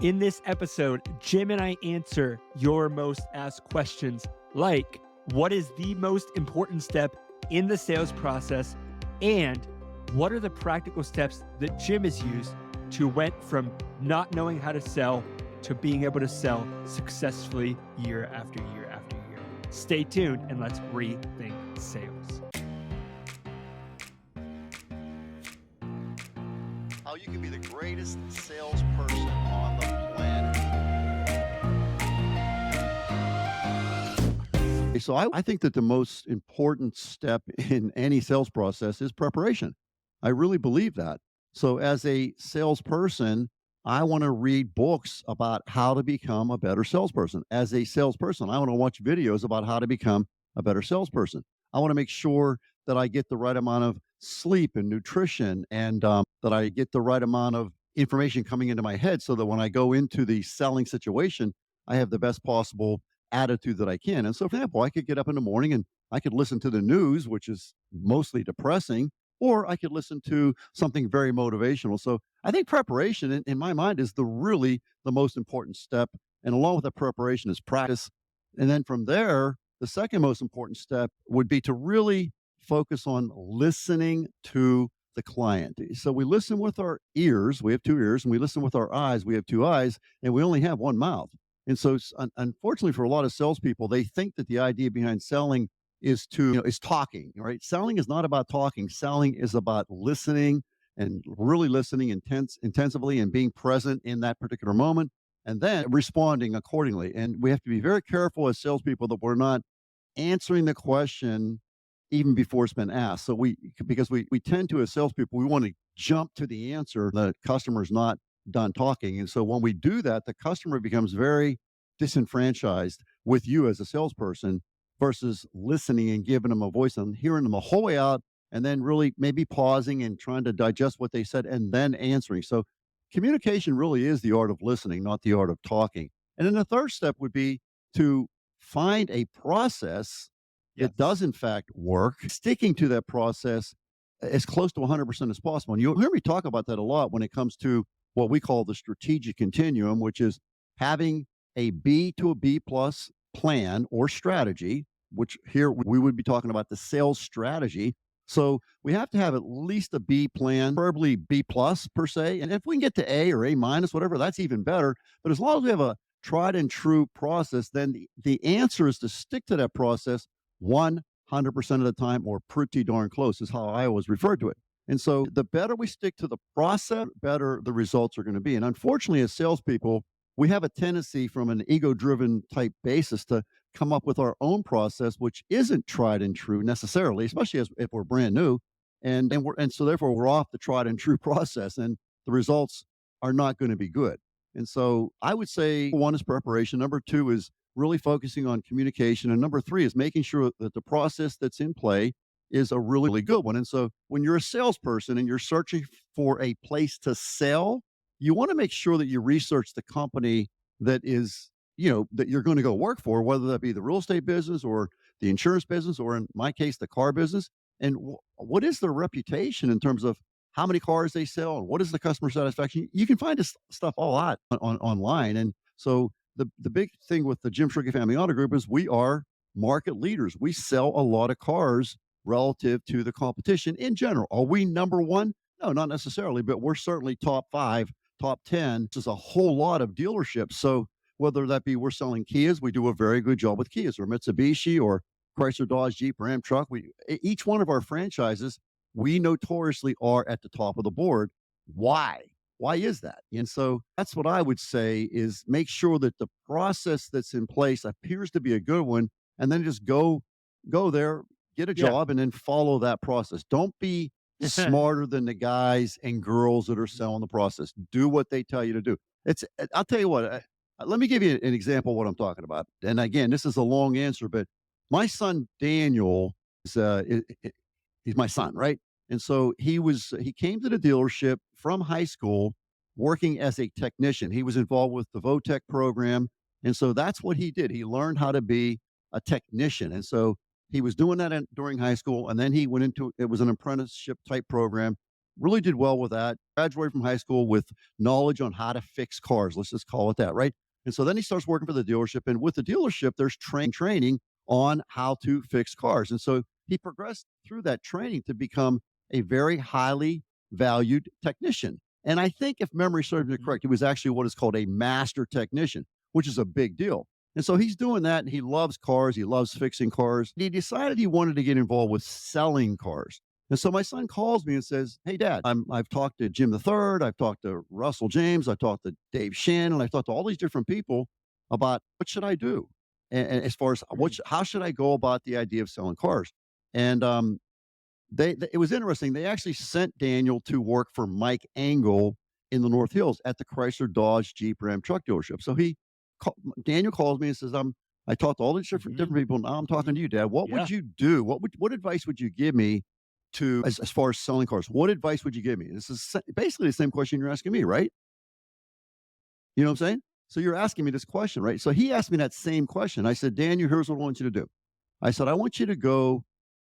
In this episode, Jim and I answer your most asked questions like, what is the most important step in the sales process? And what are the practical steps that Jim has used to went from not knowing how to sell to being able to sell successfully year after year after year? Stay tuned and let's rethink sales. How you can be the greatest salesperson on the planet. So I think that the most important step in any sales process is preparation. I really believe that. So as a salesperson, I want to read books about how to become a better salesperson. As a salesperson, I want to watch videos about how to become a better salesperson. I want to make sure that I get the right amount of sleep and nutrition, and that I get the right amount of information coming into my head so that when I go into the selling situation, I have the best possible attitude that I can. And so, for example, I could get up in the morning and I could listen to the news, which is mostly depressing, or I could listen to something very motivational. So I think preparation in my mind is the most important step. And along with that preparation is practice. And then from there, the second most important step would be to really focus on listening to the client. So we listen with our ears, we have two ears, and we listen with our eyes, we have two eyes, and we only have one mouth. And so, unfortunately, for a lot of salespeople, they think that the idea behind selling is is talking. Right? Selling is not about talking. Selling is about listening and really listening intensively and being present in that particular moment, and then responding accordingly. And we have to be very careful as salespeople that we're not answering the question even before it's been asked. So because we tend to, as salespeople, we want to jump to the answer. The customer's not done talking. And so when we do that, the customer becomes very disenfranchised with you as a salesperson versus listening and giving them a voice and hearing them the whole way out, and then really maybe pausing and trying to digest what they said and then answering. So communication really is the art of listening, not the art of talking. And then the third step would be to find a process that does in fact work, sticking to that process as close to 100% as possible. And you'll hear me talk about that a lot when it comes to what we call the strategic continuum, which is having a B to a B plus plan or strategy, which here we would be talking about the sales strategy. So we have to have at least a B plan, preferably B plus per se. And if we can get to A or A minus, whatever, that's even better. But as long as we have a tried and true process, then the answer is to stick to that process 100% of the time, or pretty darn close, is how I always refer to it. And so the better we stick to the process, better the results are going to be. And unfortunately, as salespeople, we have a tendency from an ego-driven type basis to come up with our own process, which isn't tried and true necessarily, especially if we're brand new. And so therefore we're off the tried and true process, and the results are not going to be good. And so I would say one is preparation. Number two is really focusing on communication. And number three is making sure that the process that's in play is a really, really good one. And so when you're a salesperson and you're searching for a place to sell, you want to make sure that you research the company that is, that you're going to go work for, whether that be the real estate business or the insurance business, or in my case, the car business. And what is their reputation in terms of how many cars they sell and what is the customer satisfaction? You can find this stuff all out online. And so the big thing with the Jim Shorkey Family Auto Group is we are market leaders. We sell a lot of cars relative to the competition in general. Are we number one? No, not necessarily, but we're certainly top 5, top 10. This is a whole lot of dealerships. So whether that be we're selling Kias, we do a very good job with Kias, or Mitsubishi, or Chrysler, Dodge, Jeep, Ram truck. Each one of our franchises, we notoriously are at the top of the board. Why? Why is that? And so that's what I would say is make sure that the process that's in place appears to be a good one, and then just go there, get a job, and then follow that process. Don't be smarter than the guys and girls that are selling the process. Do what they tell you to do. I'll tell you what, let me give you an example of what I'm talking about. And again, this is a long answer, but my son Daniel he's my son, right? And so he came to the dealership from high school working as a technician. He was involved with the VOTEC program. And so that's what he did. He learned how to be a technician. And so he was doing that during high school. And then he went into, it was an apprenticeship type program. really did well with that. Graduated from high school with knowledge on how to fix cars. Let's just call it that, right? And so then he starts working for the dealership. And with the dealership, there's training on how to fix cars. And so he progressed through that training to become a very highly valued technician. And I think if memory serves me Mhm. correct, he was actually what is called a master technician, which is a big deal. And so he's doing that and he loves cars. He loves fixing cars. He decided he wanted to get involved with selling cars. And so my son calls me and says, "Hey, Dad, I've talked to Jim the Third, I've talked to Russell James, I've talked to Dave Shannon, I've talked to all these different people about what should I do, and as far as Mm. how should I go about the idea of selling cars." And it was interesting. They actually sent Daniel to work for Mike Engel in the North Hills at the Chrysler Dodge Jeep Ram truck dealership. So Daniel calls me and says, I talked to all these Mhm. different people. Now I'm talking Mhm. to you, Dad. What Yeah. would you do? What advice would you give me to as far as selling cars? What advice would you give me? This is basically the same question you're asking me, right? You know what I'm saying? So you're asking me this question, right? So he asked me that same question. I said, Daniel, here's what I want you to do. I said, I want you to go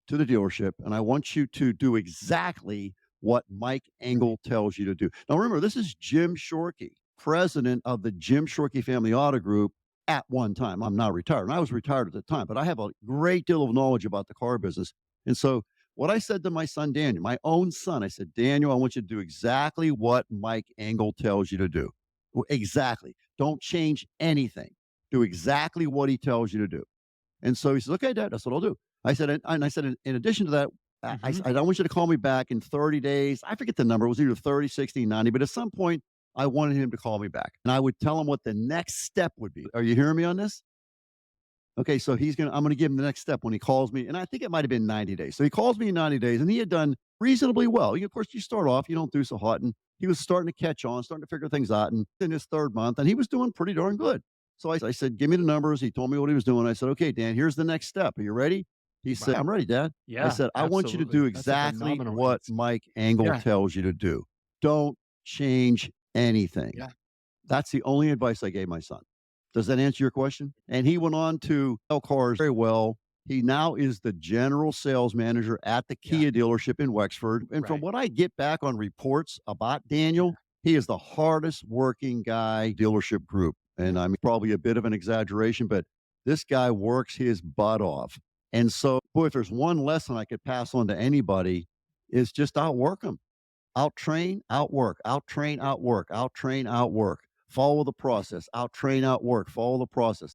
to the dealership and I want you to do exactly what Mike Right. Engel tells you to do. Now, remember, this is Jim Shorkey, president of the Jim Shorkey Family Auto Group at one time. I'm now retired, and I was retired at the time, but I have a great deal of knowledge about the car business. And so, what I said to my son, Daniel, my own son, I said, Daniel, I want you to do exactly what Mike Engel tells you to do. Exactly. Don't change anything. Do exactly what he tells you to do. And so he says, "Okay, Dad, that's what I'll do." I said, and I said, in addition to that, Mhm. I don't want you to call me back in 30 days. I forget the number. It was either 30, 60, 90. But at some point, I wanted him to call me back. And I would tell him what the next step would be. Are you hearing me on this? Okay, so I'm gonna give him the next step when he calls me. And I think it might have been 90 days. So he calls me in 90 days, and he had done reasonably well. Of course, you start off, you don't do so hot. And he was starting to catch on, starting to figure things out. And in his third month, and he was doing pretty darn good. So I said, "Give me the numbers." He told me what he was doing. I said, "Okay, Dan, here's the next step. Are you ready?" He said, Wow. "I'm ready, Dad." I Yeah, said, "I want you to do absolutely. That's a exactly phenomenal what answer. Mike Engel Yeah. tells you to do. Don't change anything." Yeah. That's the only advice I gave my son. Does that answer your question? And he went on to sell cars very well. He now is the general sales manager at the Yeah. Kia dealership in Wexford. And from Right. what I get back on reports about Daniel, Yeah. he is the hardest working guy dealership group. And Yeah. I'm probably a bit of an exaggeration, but this guy works his butt off. And so, boy, if there's one lesson I could pass on to anybody, is just outwork him. Out-train, outwork, out-train, outwork, out-train, outwork. Follow the process, out-train, outwork, follow the process.